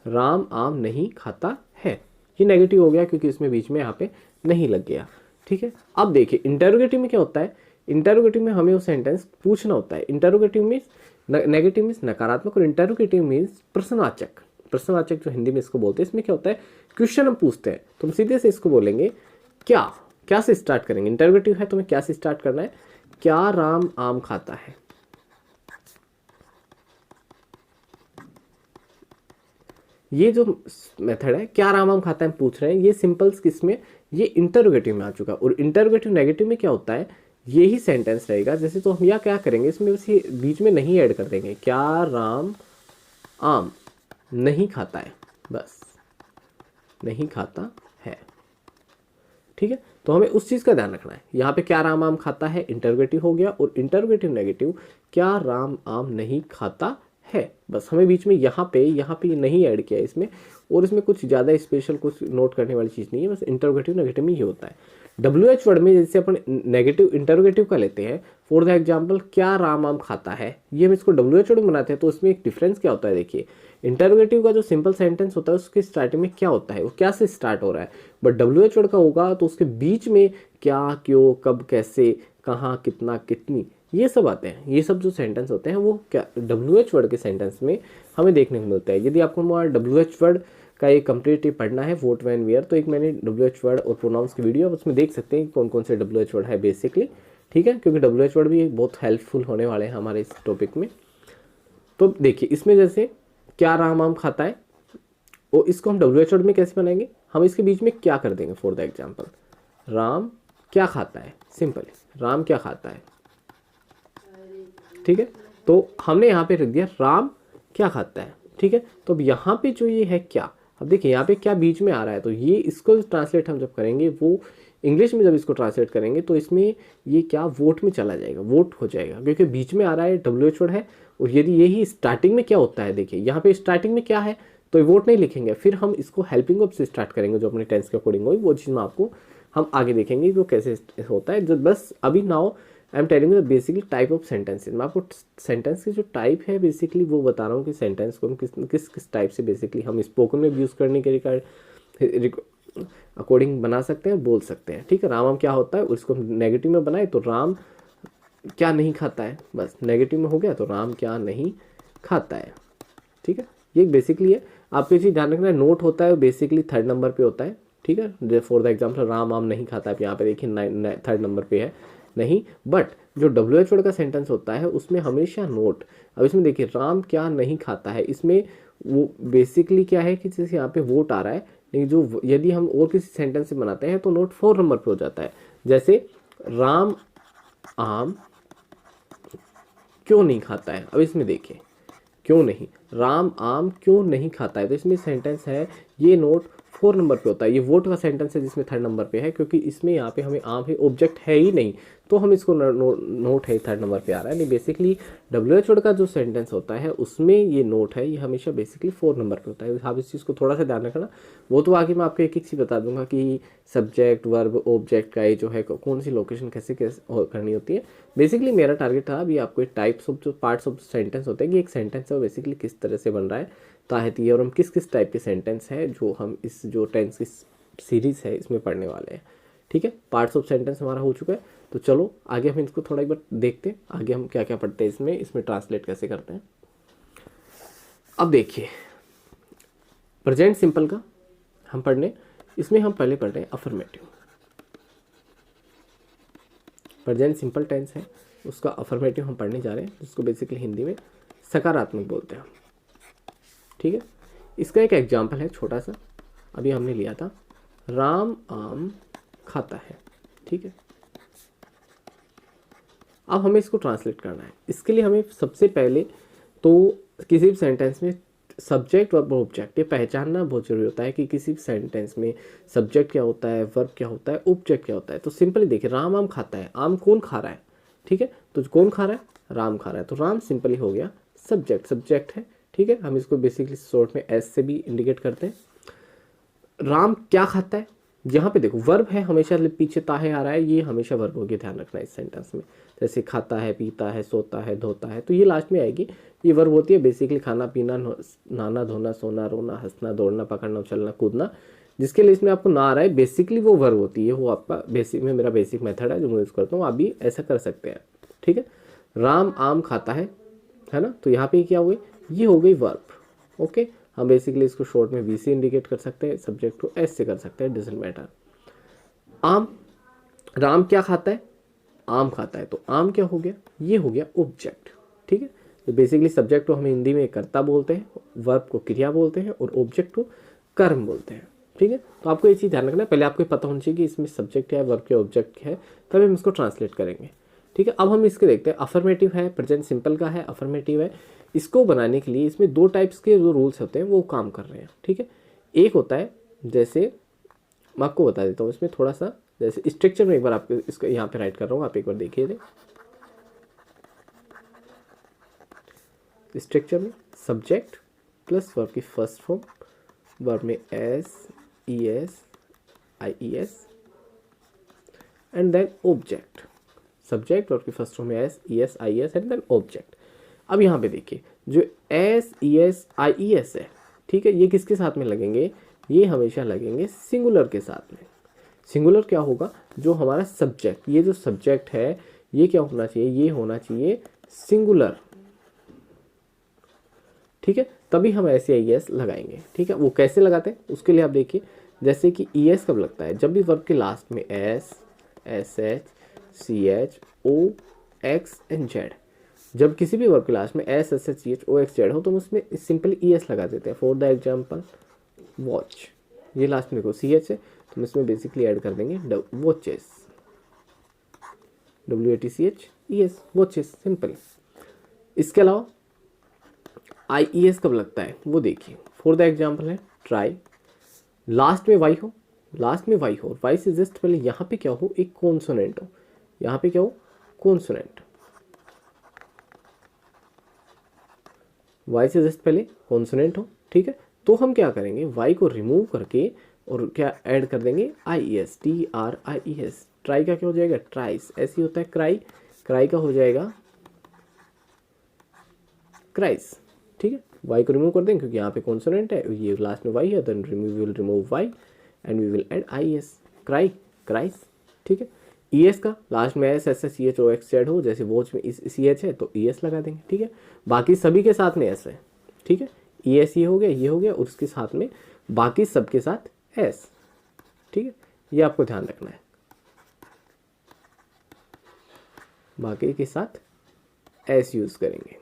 राम आम नहीं खाता है, ये नेगेटिव हो गया क्योंकि इसमें बीच में यहाँ पे नहीं लग गया, ठीक है। अब देखिए इंटरोगेटिव में क्या होता है, इंटरोगेटिव में हमें वो सेंटेंस पूछना होता है। इंटरोगेटिव मीन्स नेगेटिव मीन्स नकारात्मक, और इंटरोगेटिव मीन्स प्रश्नवाचक, प्रश्नवाचक जो हिंदी में इसको बोलते हैं। इसमें क्या होता है, क्वेश्चन हम पूछते हैं तो हम सीधे से इसको बोलेंगे क्या, क्या से स्टार्ट करेंगे। इंटरोगेटिव है तो हमें क्या से स्टार्ट करना है, क्या राम आम खाता है, ये जो मेथड है क्या राम आम खाता है पूछ रहे हैं, ये सिंपल्स किसमें, ये इंटरोगेटिव में आ चुका। और इंटरोगेटिव नेगेटिव में क्या होता है, ये ही सेंटेंस रहेगा जैसे, तो हम यह क्या करेंगे इसमें बस ये बीच में नहीं ऐड कर देंगे, क्या राम आम नहीं खाता है, बस नहीं खाता है, ठीक है। तो हमें उस चीज़ का ध्यान रखना है, यहाँ पे क्या राम आम खाता है इंटरोगेटिव हो गया, और इंटरोगेटिव नेगेटिव क्या राम आम नहीं खाता है, बस हमें बीच में यहाँ पे नहीं ऐड किया इसमें, और इसमें कुछ ज़्यादा स्पेशल कुछ नोट करने वाली चीज़ नहीं है, बस इंटरोगेटिव नेगेटिव में ये होता है। WH वर्ड में जैसे अपन नेगेटिव इंटरोगेटिव का लेते हैं, फॉर द एग्जाम्पल क्या राम आम खाता है, ये हम इसको WH वर्ड में बनाते हैं, तो इसमें एक डिफरेंस क्या होता है देखिए, इंटरोगेटिव का जो सिंपल सेंटेंस होता है उसके स्टार्टिंग में क्या होता है, वो क्या से स्टार्ट हो रहा है, बट WH वर्ड का होगा तो उसके बीच में क्या, क्यों, कब, कैसे, कहाँ, कितना, कितनी, ये सब आते हैं। ये सब जो सेंटेंस होते हैं वो क्या WH वर्ड के सेंटेंस में हमें देखने को मिलता है। यदि आपको WH वर्ड का एक कंप्लीट पढ़ना है वोट वैन वेयर, तो एक मैंने WH वर्ड और प्रोनाउंस की वीडियो, उसमें देख सकते हैं कौन कौन से WH वर्ड है बेसिकली, ठीक है, क्योंकि WH वर्ड भी बहुत हेल्पफुल होने वाले हैं हमारे इस टॉपिक में। तो देखिए इसमें जैसे क्या राम आम खाता है, और इसको हम WH वर्ड में कैसे बनाएंगे, हम इसके बीच में क्या कर देंगे, फॉर द एग्जाम्पल राम क्या खाता है, सिंपली राम क्या खाता है, ठीक है, तो हमने यहाँ पे रख दिया राम क्या खाता है, ठीक है। तो अब यहाँ पे जो ये है क्या, अब देखिए यहाँ पे क्या बीच में आ रहा है, तो ये इसको ट्रांसलेट हम जब करेंगे, वो इंग्लिश में जब इसको ट्रांसलेट करेंगे तो इसमें ये क्या वोट में चला जाएगा, वोट हो जाएगा, क्योंकि बीच में आ रहा है WH वर्ड है। और यदि यही स्टार्टिंग में क्या होता है, देखिए यहाँ पे स्टार्टिंग में क्या है, तो वोट नहीं लिखेंगे, फिर हम इसको हेल्पिंग वर्ब से स्टार्ट करेंगे जो अपने टेंस के अकॉर्डिंग होगी, वो चीज़ में आपको हम आगे देखेंगे वो कैसे होता है। जो बस अभी now I am telling you basically type of sentences, मैं आपको सेंटेंस की जो टाइप है बेसिकली वो बता रहा हूँ कि सेंटेंस को हम किस टाइप से बेसिकली हम स्पोकन में यूज़ करने के अकॉर्डिंग बना सकते हैं, बोल सकते हैं, ठीक है। राम क्या होता है उसको हम नेगेटिव में बनाए तो राम क्या नहीं खाता है, बस नेगेटिव में हो गया तो राम क्या नहीं खाता है, ठीक है। ये बेसिकली है, आपको ये चीज़ ध्यान रखना है, नोट होता है बेसिकली 3rd नंबर पे होता है, ठीक है। फॉर द एग्जाम्पल राम आम नहीं खाता है, यहाँ पे देखिए 3rd नंबर पे है नहीं, बट जो WH वर्ड का सेंटेंस होता है उसमें हमेशा नोट, अब इसमें देखिए राम क्या नहीं खाता है, इसमें वो बेसिकली क्या है कि जैसे यहाँ पे वोट आ रहा है, लेकिन जो यदि हम और किसी सेंटेंस से बनाते हैं तो नोट 4 नंबर पे हो जाता है। जैसे राम आम क्यों नहीं खाता है, अब इसमें देखिए क्यों नहीं, राम आम क्यों नहीं खाता है, तो इसमें सेंटेंस है ये नोट 4 नंबर पे होता है। ये वोट का सेंटेंस है जिसमें 3rd नंबर पे है, क्योंकि इसमें यहाँ पे हमें आम है, ऑब्जेक्ट है ही नहीं, तो हम इसको नोट है 3rd नंबर पे आ रहा है। नहीं बेसिकली WH वर्ड का जो सेंटेंस होता है उसमें ये नोट है, ये हमेशा बेसिकली 4 नंबर पे होता है। आप इस चीज़ को थोड़ा सा ध्यान रखना, वो तो आगे मैं आपको एक एक चीज़ बता दूंगा कि सब्जेक्ट वर्ब ऑब्जेक्ट का ये जो है कौन सी लोकेशन कैसे कैसे करनी होती है। बेसिकली मेरा टारगेट था अभी आपको टाइप्स ऑफ जो पार्ट्स ऑफ सेंटेंस होते हैं कि एक सेंटेंस है वो बेसिकली किस तरह से बन रहा है ताहती है, और हम किस किस टाइप के सेंटेंस है जो हम इस जो टेंस की सीरीज़ है इसमें पढ़ने वाले हैं, ठीक है। पार्ट्स ऑफ सेंटेंस हमारा हो चुका है, तो चलो आगे हम इसको थोड़ा एक बार देखते हैं, आगे हम क्या क्या पढ़ते हैं इसमें ट्रांसलेट कैसे करते हैं। अब देखिए प्रेजेंट सिंपल का हम पढ़ने, इसमें हम पहले पढ़ रहे हैं अफर्मेटिव। प्रेजेंट सिंपल टेंस है उसका अफर्मेटिव हम पढ़ने जा रहे हैं, जिसको बेसिकली हिंदी में सकारात्मक बोलते हैं, ठीक है। इसका एक एग्जाम्पल है छोटा सा, अभी हमने लिया था राम आम खाता है, ठीक है। अब हमें इसको ट्रांसलेट करना है, इसके लिए हमें सबसे पहले तो किसी भी सेंटेंस में सब्जेक्ट वर्ब ऑब्जेक्ट ये पहचानना बहुत जरूरी होता है कि किसी भी सेंटेंस में सब्जेक्ट क्या होता है, वर्ब क्या होता है, ऑब्जेक्ट क्या होता है। तो सिंपली देखिए राम आम खाता है, आम कौन खा रहा है, ठीक है, तो कौन खा रहा है, राम खा रहा है, तो राम सिंपली हो गया सब्जेक्ट है, ठीक है। हम इसको बेसिकली शॉर्ट में एस से भी इंडिकेट करते हैं। राम क्या खाता है, यहाँ पे देखो वर्ब है, हमेशा पीछे ताहे आ रहा है, ये हमेशा वर्ब हो गया, ध्यान रखना है इस सेंटेंस में। जैसे खाता है, पीता है, सोता है, धोता है, तो ये लास्ट में आएगी, ये वर्ब होती है बेसिकली खाना पीना, नहाना धोना, सोना रोना, हंसना दौड़ना, पकड़ना उछलना कूदना, जिसके लिए इसमें आपको ना आ रहा है बेसिकली वो वर्ब होती है, वो आपका बेसिक में मेरा बेसिक मेथड है जो मैं यूज़ करता हूँ, आप भी ऐसा कर सकते हैं, ठीक है। राम आम खाता है ना, तो यहाँ पे क्या हुई, ये हो गई वर्ब, ओके। हम बेसिकली इसको शॉर्ट में वी से इंडिकेट कर सकते हैं, सब्जेक्ट को एस से कर सकते हैं, डजंट मैटर। आम, राम क्या खाता है, आम खाता है, तो आम क्या हो गया, ये हो गया ऑब्जेक्ट, ठीक है। तो बेसिकली सब्जेक्ट को हम हिंदी में कर्ता बोलते हैं, वर्ब को क्रिया बोलते हैं, और ऑब्जेक्ट को कर्म बोलते हैं, ठीक है। तो आपको ये चीज़ ध्यान रखना है, पहले आपको पता होना चाहिए कि इसमें सब्जेक्ट है, वर्ब के ऑब्जेक्ट है, तब हम इसको ट्रांसलेट करेंगे, ठीक है। अब हम इसके देखते हैं, अफर्मेटिव है, प्रेजेंट सिंपल का है, अफर्मेटिव है। इसको बनाने के लिए इसमें 2 टाइप्स के जो रूल्स होते हैं वो काम कर रहे हैं, ठीक है। एक होता है जैसे मैं आपको बता देता हूँ इसमें थोड़ा सा, जैसे स्ट्रक्चर में एक बार आपको इसको यहाँ पे राइट कर रहा हूँ, आप एक बार देखिए। स्ट्रक्चर में सब्जेक्ट प्लस वर्ब की फर्स्ट फॉर्म, वर्ब में S E S I E S and then object, subject verb की फर्स्ट फॉर्म में S E S I S and then object. अब यहाँ पे देखिए जो S E S I E S है, ठीक है, ये किसके साथ में लगेंगे, ये हमेशा लगेंगे सिंगुलर के साथ में। सिंगुलर क्या होगा, जो हमारा सब्जेक्ट, ये जो सब्जेक्ट है ये क्या होना चाहिए, ये होना चाहिए सिंगुलर, ठीक है, तभी हम ऐसे आई एस लगाएंगे। ठीक है, वो कैसे लगाते हैं उसके लिए आप देखिए, जैसे कि ई एस कब लगता है, जब भी वर्ब के लास्ट में S, S H, C H, O, X and Z, जब किसी भी वर्ब के लास्ट में S, S H, C H, O, X, Z हो तो हम उसमें सिंपली ई एस लगा देते हैं। फॉर द एग्जाम्पल वॉच, ये लास्ट में देखो सी एच है तो हम इसमें बेसिकली ऐड कर देंगे watches, W A T C H E S, watches, simple. इसके अलावा आई ई एस कब लगता है वो देखिए, फॉर द एग्जाम्पल है ट्राई, लास्ट में वाई हो, लास्ट में वाई हो, वाई से जस्ट पहले यहाँ पे क्या हो, एक कॉन्सोनेंट हो, यहाँ पे क्या हो, कॉन्सोनेंट, वाई से जस्ट पहले कॉन्सोनेंट हो, ठीक है, तो हम क्या करेंगे, वाई को रिमूव करके और क्या ऐड कर देंगे, I E S, T R I E S, try का क्या हो जाएगा, ट्राइस, ऐसे ही होता है क्राई, क्राई का हो जाएगा क्राइस, ठीक है, वाई को रिमूव कर देंगे क्योंकि यहाँ पे कॉन्सोनेंट है, ये लास्ट में वाई है, then will remove Y and we will add I S, cry, cries, ठीक है। ई एस का लास्ट में S, S S, C H, O, X, Z हो, जैसे वॉच में सी एच है तो ई एस लगा देंगे, ठीक है। बाकी सभी के साथ में एस है, ठीक है, ई एस ये हो गया, ये हो गया, और उसके साथ में बाकी सबके साथ एस, ठीक है, ये आपको ध्यान रखना है, बाकी के साथ एस यूज करेंगे,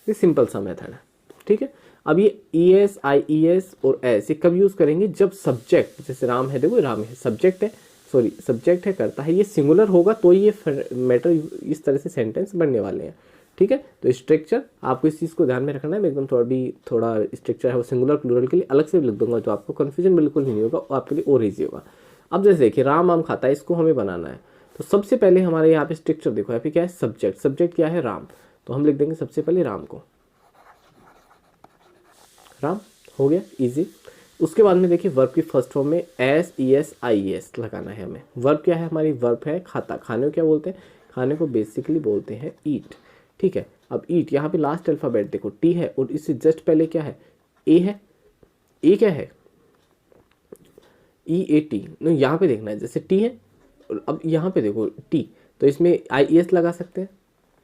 ये सिंपल सा मेथड है, ठीक है। अब ये ई एस, आई ई एस और एस ये कब यूज करेंगे, जब सब्जेक्ट, जैसे राम है, देखो राम है सब्जेक्ट है, सॉरी सब्जेक्ट है, करता है, ये सिंगुलर होगा तो ये मैटर इस तरह से सेंटेंस बनने वाले हैं, ठीक है। तो स्ट्रक्चर आपको इस चीज़ को ध्यान में रखना है, मैं एकदम थोड़ा स्ट्रक्चर है वो सिंगुलर प्लूरल के लिए अलग से लिख दूंगा, तो आपको कन्फ्यूजन बिल्कुल नहीं होगा और आपके लिए और ईजी होगा। अब जैसे देखिए राम आम खाता है, इसको हमें बनाना है, तो सबसे पहले हमारे यहाँ पे स्ट्रक्चर देखो, यहाँ पे क्या है, सब्जेक्ट, सब्जेक्ट क्या है, राम, तो हम लिख देंगे सबसे पहले राम को, राम, हो गया इजी। उसके बाद में देखिए वर्ब की फर्स्ट फॉर्म में S E S I E S लगाना है हमें। वर्ब क्या है हमारी, वर्ब है खाता, खाने को क्या बोलते हैं, खाने को बेसिकली बोलते हैं ईट, ठीक है। अब ईट यहाँ पे लास्ट अल्फाबेट देखो टी है और इससे जस्ट पहले क्या है, ए है, ए क्या है, ई ए टी, यहाँ पे देखना है, जैसे टी है और अब यहाँ पे देखो टी, तो इसमें आई ई एस लगा सकते हैं,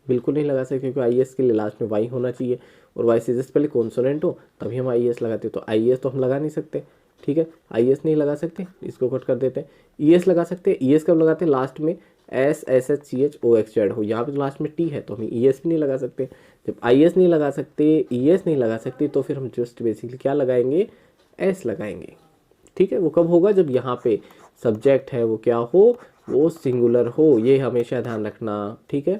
बिल्कुल नहीं लगा सकते क्योंकि आई एस के लिए लास्ट में वाई होना चाहिए और वाई से जस्ट पहले कॉन्सोनेंट हो तभी हम आई एस लगाते, तो आई एस तो हम लगा नहीं सकते, ठीक है, आई एस नहीं लगा सकते, इसको कट कर देते हैं। ई एस लगा सकते हैं, ई एस कब लगाते हैं, लास्ट में S, S H, C H, O, X, Z हो, यहाँ पे तो लास्ट में टी है तो हम ई एस भी नहीं लगा सकते। जब आई एस नहीं लगा सकते, ई एस नहीं लगा सकते, तो फिर हम जस्ट बेसिकली क्या लगाएंगे, एस लगाएंगे, ठीक है। वो कब होगा, जब यहाँ पे सब्जेक्ट है वो क्या हो, वो सिंगुलर हो, ये हमेशा ध्यान रखना, ठीक है।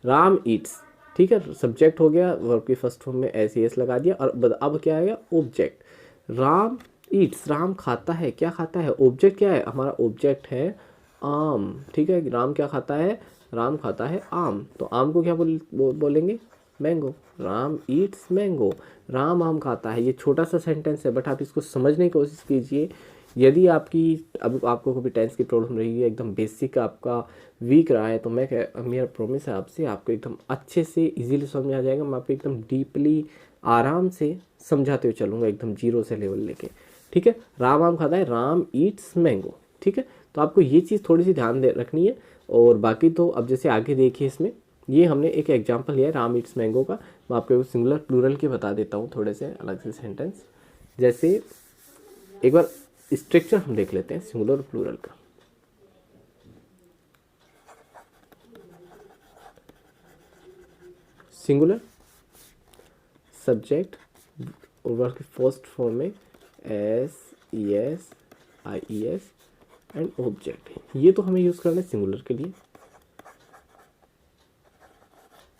राम ईट्स, ठीक है, सब्जेक्ट हो गया, वर्ब की फर्स्ट फॉर्म में एस एस लगा दिया, और अब क्या आएगा, ऑब्जेक्ट, राम ईट्स, राम खाता है, क्या खाता है, ऑब्जेक्ट क्या है हमारा, ऑब्जेक्ट है आम, ठीक है, राम क्या खाता है, राम खाता है आम, तो आम को क्या बोलेंगे, mango, Ram Yeats mango, Ram आम खाता है। ये छोटा सा सेंटेंस है बट आप इसको समझने की कोशिश कीजिए, यदि आपकी अब आपको कभी टेंस की प्रॉब्लम रही है, एकदम बेसिक आपका वीक रहा है, तो मेरा प्रॉमिस है आपसे, आपको एकदम अच्छे से इजीली समझ में आ जाएगा, मैं आपको एकदम डीपली आराम से समझाते हुए चलूँगा, एकदम जीरो से लेवल लेके, ठीक है। राम आम खाता है, राम ईट्स मैंगो, ठीक है, तो आपको ये चीज़ थोड़ी सी ध्यान दे रखनी है। और बाकी तो अब जैसे आगे देखिए, इसमें ये हमने एक एग्जाम्पल लिया है राम ईट्स मैंगो का, मैं आपको सिंगुलर प्लूरल के बता देता हूँ थोड़े से अलग से सेंटेंस। जैसे एक बार स्ट्रक्चर हम देख लेते हैं सिंगुलर प्लूरल का। सिंगुलर सब्जेक्ट और वर्ब की फर्स्ट फॉर्म में S E S I E S and object, ये तो हमें यूज करना है सिंगुलर के लिए।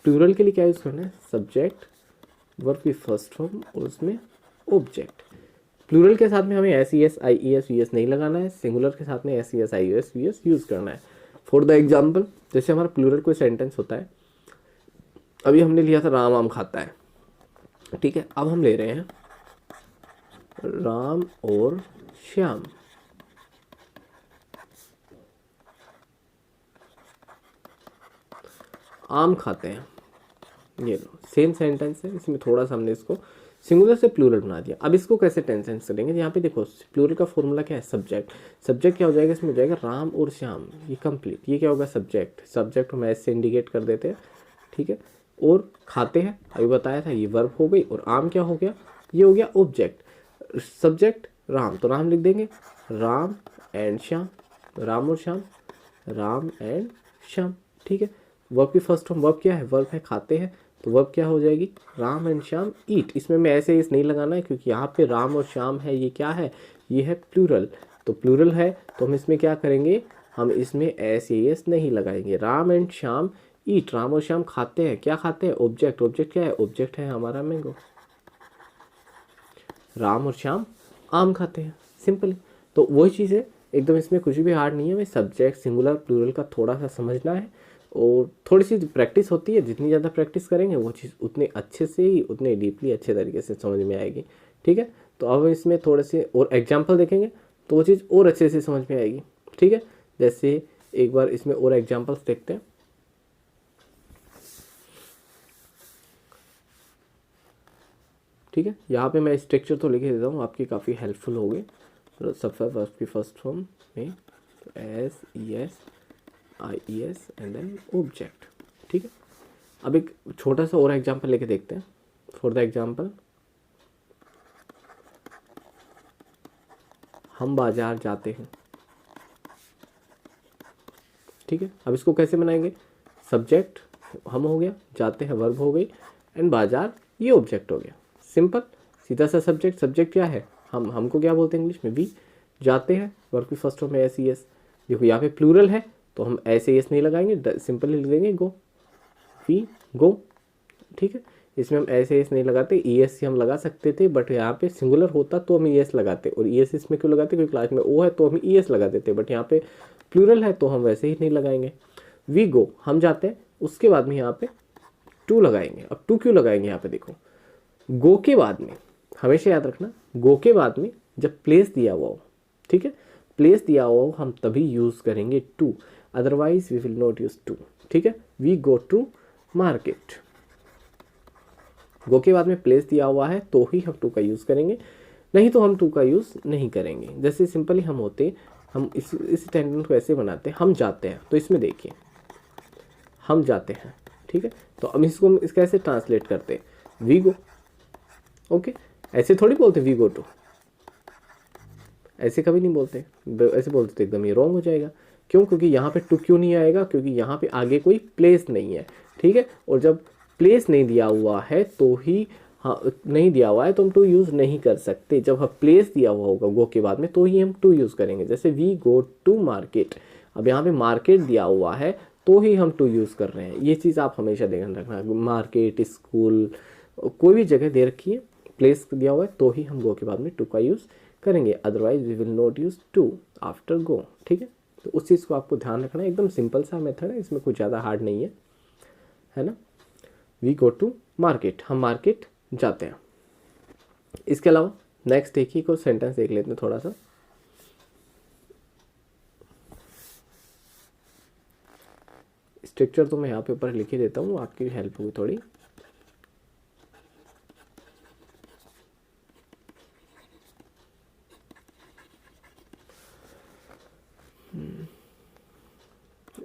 प्लूरल के लिए क्या यूज करना है, सब्जेक्ट, वर्ब की फर्स्ट फॉर्म और उसमें ऑब्जेक्ट। प्लूरल के साथ में हमें S E S I E S V S नहीं लगाना है, सिंगुलर के साथ में S E S I S V S use करना है। फॉर द एग्जाम्पल, जैसे हमारा प्लूरल कोई सेंटेंस होता है, अभी हमने लिया था राम आम खाता है, ठीक है, अब हम ले रहे हैं राम और श्याम, आम खाते हैं। ये लो सेम सेंटेंस है, इसमें थोड़ा सा हमने इसको सिंगुलर से प्लूरल बना दिया। अब इसको कैसे टेंसेंस करेंगे, यहाँ पे देखो प्लूरल का फॉर्मूला क्या है, सब्जेक्ट। सब्जेक्ट क्या हो जाएगा, इसमें हो जाएगा राम और श्याम, ये कंप्लीट। ये क्या होगा, सब्जेक्ट। सब्जेक्ट हम एस से इंडिकेट कर देते हैं, ठीक है। और खाते हैं अभी बताया था, ये वर्ब हो गई। और आम क्या हो गया, ये हो गया ऑब्जेक्ट। सब्जेक्ट राम, तो राम लिख देंगे, राम एंड श्याम, राम और श्याम, राम एंड श्याम, ठीक है। वर्ब की फर्स्ट फॉर्म, वर्ब क्या है, वर्ब है खाते हैं, तो वर्ब क्या हो जाएगी, राम एंड श्याम ईट। इसमें मैं ऐसे इस नहीं लगाना है क्योंकि यहाँ पे राम और श्याम है, ये क्या है, ये है प्लूरल। तो प्लूरल है तो हम इसमें क्या करेंगे, हम इसमें ऐसे एस नहीं लगाएंगे। राम एंड श्याम ईट, राम और श्याम खाते हैं, क्या खाते हैं, ऑब्जेक्ट। ऑब्जेक्ट क्या है, ऑब्जेक्ट है हमारा मैंगो। राम और श्याम आम खाते हैं, सिंपल। तो वही चीज़ है एकदम, इसमें कुछ भी हार्ड नहीं है। हमें सब्जेक्ट सिंगुलर प्लूरल का थोड़ा सा समझना है और थोड़ी सी प्रैक्टिस होती है। जितनी ज़्यादा प्रैक्टिस करेंगे वो चीज़ उतने अच्छे से ही, उतने डीपली अच्छे तरीके से समझ में आएगी, ठीक है। तो अब इसमें थोड़े से और एग्जाम्पल देखेंगे तो वो चीज़ और अच्छे से समझ में आएगी, ठीक है। जैसे एक बार इसमें और एग्जाम्पल्स देखते हैं। ठीक है, यहाँ पे मैं स्ट्रक्चर तो लिख देता हूँ, आपकी काफ़ी हेल्पफुल होगी। तो सबसे वर्ब की फर्स्ट फॉर्म में S E S I E S and then object, ठीक है। अब एक छोटा सा और एग्जांपल लेके देखते हैं। फॉर द एग्जांपल, हम बाजार जाते हैं, ठीक है। अब इसको कैसे बनाएंगे, सब्जेक्ट हम हो गया, जाते हैं वर्ब हो गई, एंड बाजार ये ऑब्जेक्ट हो गया। सिंपल, सीधा सा सब्जेक्ट। सब्जेक्ट क्या है, हमको क्या बोलते हैं इंग्लिश में, वी। जाते हैं वर्ब की फर्स्ट फॉर्म में एस ई एस। देखो यहाँ पे प्लूरल है तो हम ऐसे एस नहीं लगाएंगे, सिंपली लिख देंगे गो, वी गो, ठीक है। इसमें हम ऐसे एस नहीं लगाते, ई एस से हम लगा सकते थे, बट यहाँ पे सिंगुलर होता तो हम ई एस लगाते। और ई एस इसमें क्यों लगाते, क्योंकि क्लास में ओ है तो हम ई एस लगा देते, बट यहाँ पे प्लूरल है तो हम वैसे ही नहीं लगाएंगे। वी गो हम जाते हैं, उसके बाद में यहाँ पे टू लगाएंगे। अब टू क्यों लगाएंगे, यहाँ पे देखो गो के बाद में, हमेशा याद रखना, गो के बाद में जब प्लेस दिया हुआ हो, ठीक है, प्लेस दिया हुआ हो हम तभी यूज करेंगे to, otherwise we will not use to, ठीक है। We go to market, go के बाद में प्लेस दिया हुआ है तो ही हम टू का यूज करेंगे, नहीं तो हम टू का यूज नहीं करेंगे। जैसे सिंपली हम होते, हम इस सेंटेंस को ऐसे बनाते, हम जाते हैं, तो इसमें देखिए हम जाते हैं, ठीक है। तो अब इसको इसका ऐसे ट्रांसलेट करते हैं, वी गो, ओके। ऐसे थोड़ी बोलते वी गो टू, ऐसे कभी नहीं बोलते, ऐसे बोलते तो एकदम ये रॉन्ग हो जाएगा। क्यों, क्योंकि यहाँ पे टू क्यों नहीं आएगा, क्योंकि यहाँ पे आगे कोई प्लेस नहीं है, ठीक है। और जब प्लेस नहीं दिया हुआ है तो ही, हाँ नहीं दिया हुआ है तो हम टू यूज़ नहीं कर सकते। जब हम प्लेस दिया हुआ होगा गो के बाद में तो ही हम टू यूज़ करेंगे। जैसे वी गो टू मार्केट, अब यहाँ पे मार्केट दिया हुआ है तो ही हम टू यूज़ कर रहे हैं। ये चीज़ आप हमेशा ध्यान रखना, मार्केट, स्कूल, कोई भी जगह दे रखी है, प्लेस दिया हुआ है तो ही हम गो के बाद में टू का यूज़ करेंगे, otherwise we will not use to after go, ठीक है। तो उस चीज़ को आपको ध्यान रखना है, एकदम सिंपल सा मेथड है, इसमें कुछ ज़्यादा हार्ड नहीं है ना। वी गो टू मार्केट, हम मार्केट जाते हैं। इसके अलावा नेक्स्ट देखिए कोई सेंटेंस देख लेते हैं थोड़ा सा। स्ट्रक्चर तो मैं यहाँ पे ऊपर लिख ही देता हूँ, आपकी हेल्प होगी थोड़ी।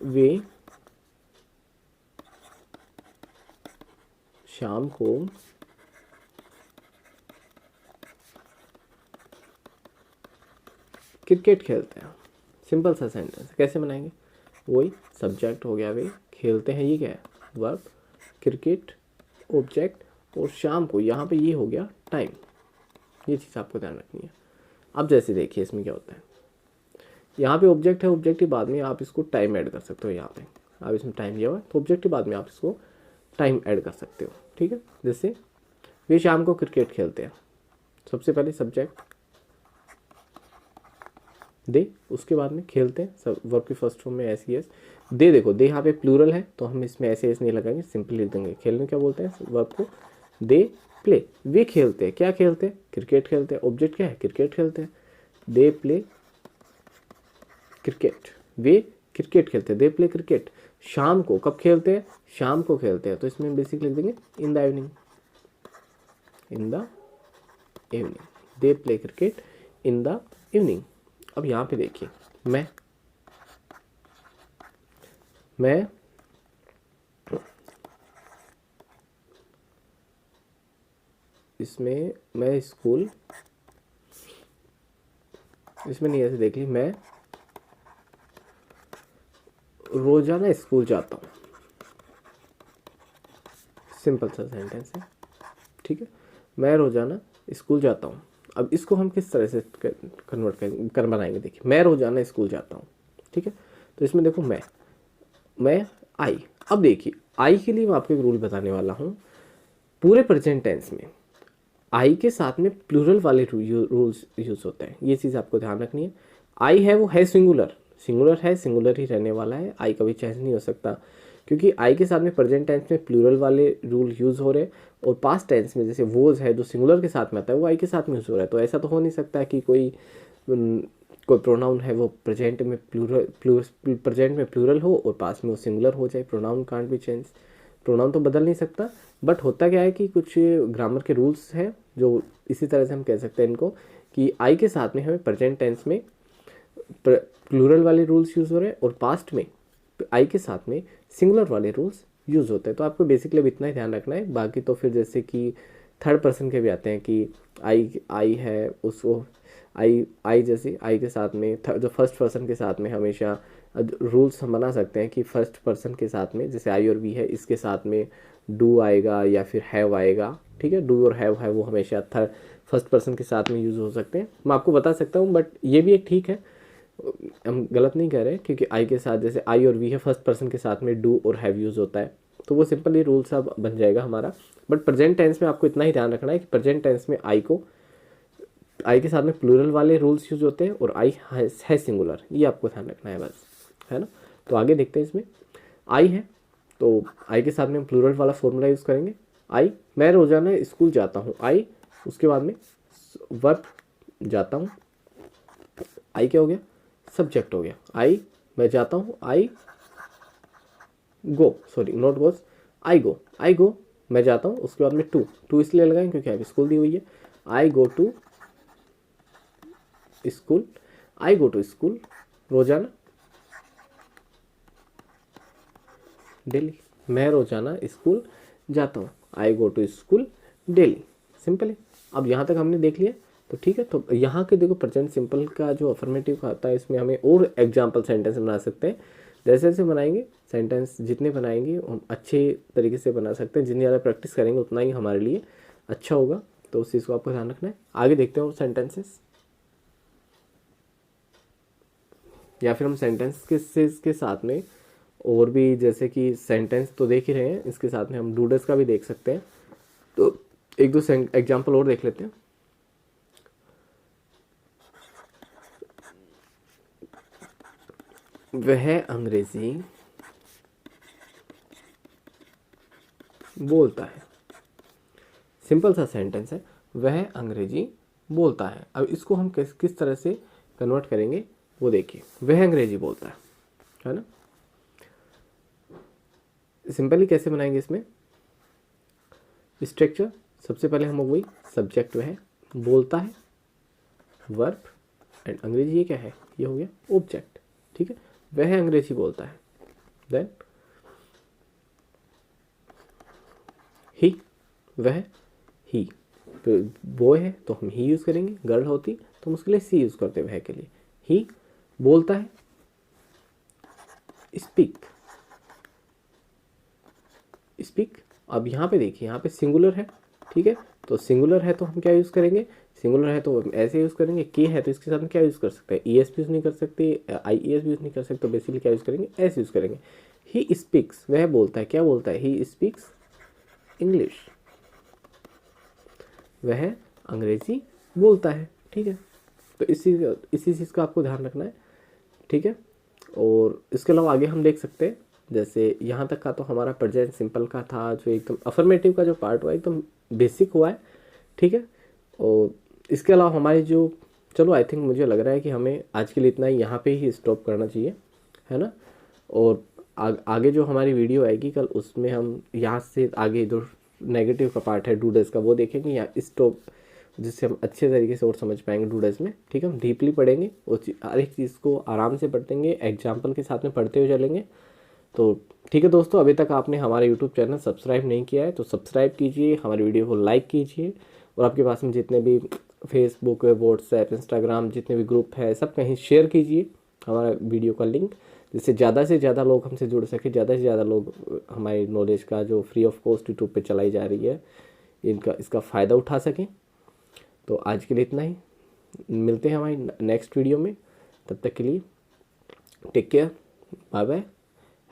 वे शाम को क्रिकेट खेलते हैं। सिंपल सा सेंटेंस, कैसे बनाएंगे, वही सब्जेक्ट हो गया, वे खेलते हैं, ये क्या है वर्ब, क्रिकेट ऑब्जेक्ट, और शाम को यहाँ पे ये हो गया टाइम। ये चीज़ आपको ध्यान रखनी है। अब जैसे देखिए इसमें क्या होता है, यहाँ पे ऑब्जेक्ट है, ऑब्जेक्ट के बाद में आप इसको टाइम ऐड कर सकते हो। यहाँ पे आप इसमें टाइम दिया हुआ है तो ऑब्जेक्ट के बाद में आप इसको टाइम ऐड कर सकते हो, ठीक है। जैसे वे शाम को क्रिकेट खेलते हैं, सबसे पहले सब्जेक्ट दे, उसके बाद में खेलते हैं, सब वर्ब की फर्स्ट फॉर्म में एस ई एस। दे देखो, दे यहाँ पे प्लूरल है तो हम इसमें ऐसे एस नहीं लगाएंगे, सिंपली लिख देंगे। खेलने क्या बोलते हैं वर्ब को, दे प्ले। वे खेलते हैं, क्या खेलते हैं, क्रिकेट खेलते हैं, ऑब्जेक्ट क्या है, क्रिकेट खेलते हैं। They play cricket, way cricket खेलते हैं, दे प्ले क्रिकेट। शाम को कब खेलते हैं, शाम को खेलते हैं, तो इसमें बेसिकली लिख देंगे in the evening, in the evening, they play cricket in the evening. अब यहाँ पे देखिए मैं इसमें मैं स्कूल, इसमें नहीं, ऐसे देख ली, मैं रोजाना स्कूल जाता हूँ, सिंपल सा सेंटेंस है, ठीक है, मैं रोजाना स्कूल जाता हूँ। अब इसको हम किस तरह से कन्वर्ट कर बनाएंगे, देखिए मैं रोजाना स्कूल जाता हूँ, ठीक है, तो इसमें देखो मैं आई। अब देखिए आई के लिए मैं आपको एक रूल बताने वाला हूँ, पूरे प्रेजेंट टेंस में आई के साथ में प्लूरल वाले रूल्स यूज होते हैं, ये चीज़ आपको ध्यान रखनी है। आई है वो है सिंगुलर है, सिंगुलर ही रहने वाला है, आई कभी चेंज नहीं हो सकता, क्योंकि आई के साथ में प्रेजेंट टेंस में प्लूरल वाले रूल यूज़ हो रहे हैं, और पास्ट टेंस में जैसे वोज है जो सिंगुलर के साथ में आता है वो आई के साथ में यूज़ हो रहा है। तो ऐसा तो हो नहीं सकता कि कोई प्रोनाउन है वो प्रेजेंट में प्लूरल हो और पास्ट में वो सिंगुलर हो जाए, pronoun can't be change, pronoun तो बदल नहीं सकता। बट होता क्या है कि कुछ ग्रामर के रूल्स हैं जो इसी तरह से हम कह सकते हैं इनको, कि आई के साथ में हमें प्रेजेंट टेंस में प्लूरल वाले रूल्स यूज़ हो रहे हैं और पास्ट में आई के साथ में सिंगुलर वाले रूल्स यूज़ होते हैं। तो आपको बेसिकली अब इतना ही ध्यान रखना है, बाकी तो फिर जैसे कि थर्ड पर्सन के भी आते हैं कि आई है उसको आई जैसे आई के साथ में जो फर्स्ट पर्सन के साथ में हमेशा रूल्स हम बना सकते हैं कि फर्स्ट पर्सन के साथ में जैसे आई और वी है, इसके साथ में डू आएगा या फिर हैव आएगा, ठीक है, डू और हैव है वो हमेशा फर्स्ट पर्सन के साथ में यूज़ हो सकते हैं, मैं आपको बता सकता हूँ। बट ये भी एक ठीक है, हम गलत नहीं कह रहे, क्योंकि आई के साथ जैसे आई और वी है फर्स्ट पर्सन के साथ में डू और हैव यूज़ होता है, तो वो सिंपल ये रूल सब बन जाएगा हमारा। बट प्रेजेंट टेंस में आपको इतना ही ध्यान रखना है कि प्रेजेंट टेंस में आई के साथ में प्लूरल वाले रूल्स यूज होते हैं और आई है सिंगुलर, ये आपको ध्यान रखना है बस, है ना। तो आगे देखते हैं, इसमें आई है तो आई के साथ में हम प्लूरल वाला फॉर्मूला यूज़ करेंगे, आई, मैं रोजाना स्कूल जाता हूँ, आई, उसके बाद में वर्ब जाता हूँ, आई क्या हो गया, सब्जेक्ट हो गया, आई मैं जाता हूँ, आई गो, सॉरी नॉट गोस, आई गो मैं जाता हूँ, उसके बाद में टू इसलिए लगाएं क्योंकि अभी स्कूल दी हुई है, I go to school, I go to school रोजाना, डेली, मैं रोजाना स्कूल जाता हूँ, I go to school daily, simple है। अब यहाँ तक हमने देख लिया, तो ठीक है। तो यहाँ के देखो प्रेजेंट सिंपल का जो अफर्मेटिव का आता है इसमें हमें और एग्जाम्पल सेंटेंस बना सकते हैं, जैसे जैसे बनाएंगे सेंटेंस, जितने बनाएंगे हम अच्छे तरीके से बना सकते हैं, जितनी ज़्यादा प्रैक्टिस करेंगे उतना ही हमारे लिए अच्छा होगा, तो उस चीज़ को आपको ध्यान रखना है। आगे देखते हैं वो सेंटेंसेस, या फिर हम सेंटेंस के साथ में और भी, जैसे कि सेंटेंस तो देख ही रहे हैं, इसके साथ में हम डूडल्स का भी देख सकते हैं, तो एक दो एग्जाम्पल और देख लेते हैं। वह अंग्रेजी बोलता है, सिंपल सा सेंटेंस है, वह अंग्रेजी बोलता है। अब इसको हम किस तरह से कन्वर्ट करेंगे वो देखिए, वह अंग्रेजी बोलता है ना, सिंपली कैसे बनाएंगे इसमें स्ट्रक्चर, सबसे पहले हम वही सब्जेक्ट वह बोलता है, वर्ब एंड अंग्रेजी, ये क्या है, ये हो गया ऑब्जेक्ट, ठीक है, वह अंग्रेजी बोलता है, देन ही, वह ही, तो बॉय है तो हम ही यूज़ करेंगे, गर्ल होती तो हम उसके लिए सी यूज़ करते वह के लिए, ही बोलता है, स्पीक, अब यहाँ पे देखिए, यहाँ पे सिंगुलर है, ठीक है, तो सिंगुलर है तो हम क्या यूज़ करेंगे, सिंगुलर है तो हम ऐसे यूज़ करेंगे, के है तो इसके साथ में क्या यूज़ कर सकते हैं, ई एस भी यूज़ नहीं कर सकते, आई ई एस भी यूज़ नहीं कर सकते, तो बेसिकली क्या यूज़ करेंगे, एस यूज़ करेंगे। ही स्पीक्स, वह बोलता है, क्या बोलता है, ही स्पीक्स इंग्लिश, वह अंग्रेजी बोलता है, ठीक है। तो इसी चीज़ का आपको ध्यान रखना है, ठीक है। और इसके अलावा आगे हम देख सकते हैं, जैसे यहाँ तक का तो हमारा प्रेजेंट सिंपल का था, जो एकदम अफर्मेटिव का जो पार्ट हुआ एकदम बेसिक हुआ है, ठीक है। और इसके अलावा हमारी जो, चलो आई थिंक मुझे लग रहा है कि हमें आज के लिए इतना ही यहाँ पे ही स्टॉप करना चाहिए, है ना। और आगे जो हमारी वीडियो आएगी कल, उसमें हम यहाँ से आगे जो नेगेटिव का पार्ट है डूडल्स का वो देखेंगे, या इस जिससे हम अच्छे तरीके से और समझ पाएंगे डूडल्स में। ठीक है, हम डीपली पढ़ेंगे, हर एक चीज़ को आराम से पढ़ेंगे, एग्जाम्पल के साथ में पढ़ते हुए चलेंगे। तो ठीक है दोस्तों, अभी तक आपने हमारा यूट्यूब चैनल सब्सक्राइब नहीं किया है तो सब्सक्राइब कीजिए, हमारी वीडियो को लाइक कीजिए, और आपके पास में जितने भी फेसबुक, व्हाट्सएप, इंस्टाग्राम जितने भी ग्रुप है सब कहीं शेयर कीजिए हमारा वीडियो का लिंक, जिससे ज़्यादा से ज़्यादा लोग हमसे जुड़ सके, ज़्यादा से ज़्यादा लोग हमारी नॉलेज का जो फ्री ऑफ कॉस्ट यूट्यूब पे चलाई जा रही है इसका फ़ायदा उठा सकें। तो आज के लिए इतना ही, मिलते हैं हमारी नेक्स्ट वीडियो में, तब तक के लिए take care, bye bye,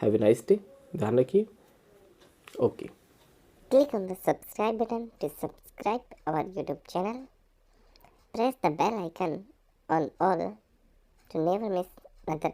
have a nice day, ध्यान रखिए, okay. Click on the subscribe button to subscribe our YouTube channel. Press the bell icon on all to never miss another